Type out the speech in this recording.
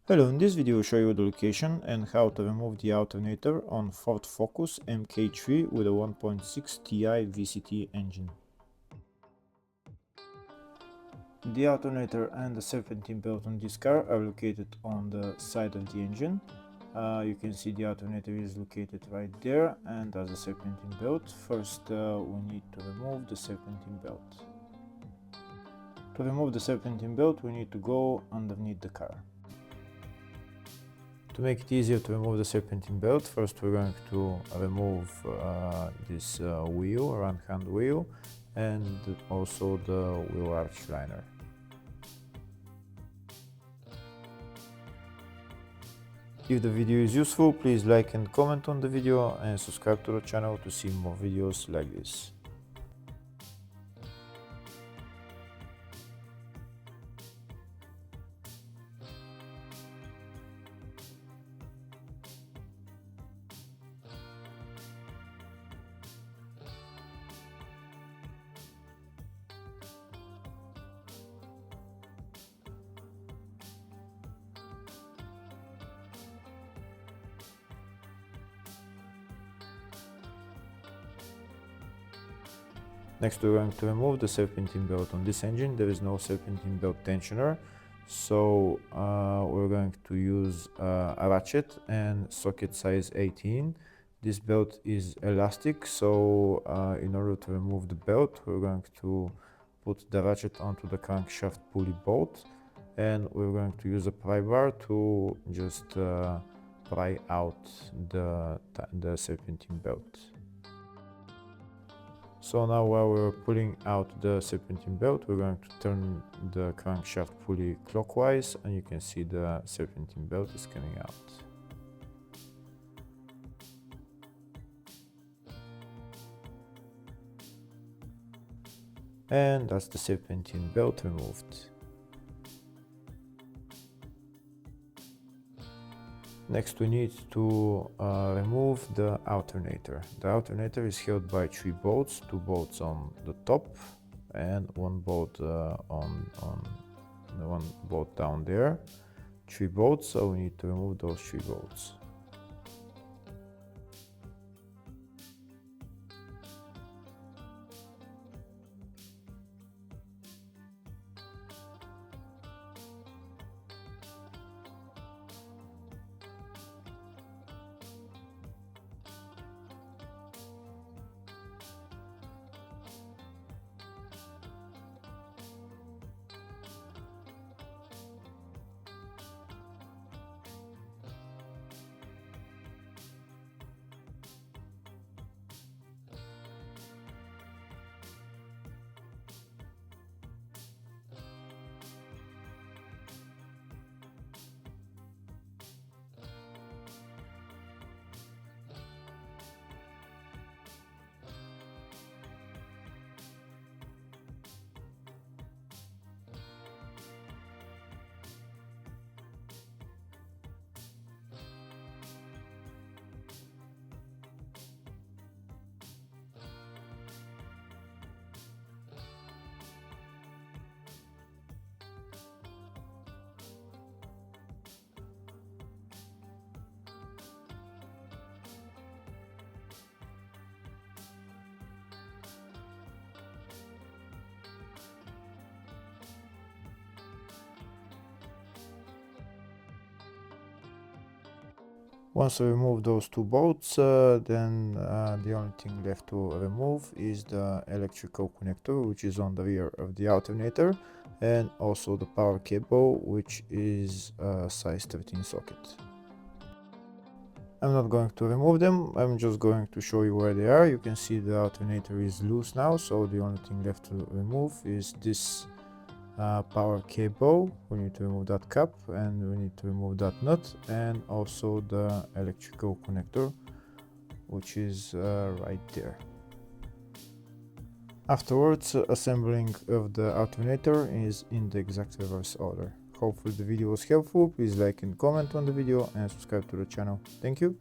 Hello, in this video I'll show you the location and how to remove the alternator on Ford Focus Mk3 with a 1.6Ti-VCT engine. The alternator and the serpentine belt on this car are located on the side of the engine. You can see the alternator is located right there and as a serpentine belt. First we need to remove the serpentine belt. To remove the serpentine belt we need to go underneath the car. To make it easier to remove the serpentine belt, first we're going to remove this wheel, front hand wheel, and also the wheel arch liner. If the video is useful, please like and comment on the video and subscribe to the channel to see more videos like this. Next we're going to remove the serpentine belt on this engine. There is no serpentine belt tensioner, so we're going to use a ratchet and socket size 18. This belt is elastic, so in order to remove the belt we're going to put the ratchet onto the crankshaft pulley bolt, and we're going to use a pry bar to just pry out the serpentine belt. So now while we're pulling out the serpentine belt, we're going to turn the crankshaft pulley clockwise, and you can see the serpentine belt is coming out. And that's the serpentine belt removed. Next we need to remove the alternator. The alternator is held by 3 bolts, 2 bolts on the top and 1 bolt on the 1 bolt down there. 3 bolts, so we need to remove those 3 bolts. Once we remove those 2 bolts, then the only thing left to remove is the electrical connector, which is on the rear of the alternator, and also the power cable, which is a size 13 socket. I'm not going to remove them, I'm just going to show you where they are. You can see the alternator is loose now, so the only thing left to remove is this power cable. We need to remove that cap, and we need to remove that nut, and also the electrical connector, which is right there. Afterwards, assembling of the alternator is in the exact reverse order. Hopefully the video was helpful. Please like and comment on the video and subscribe to the channel. Thank you.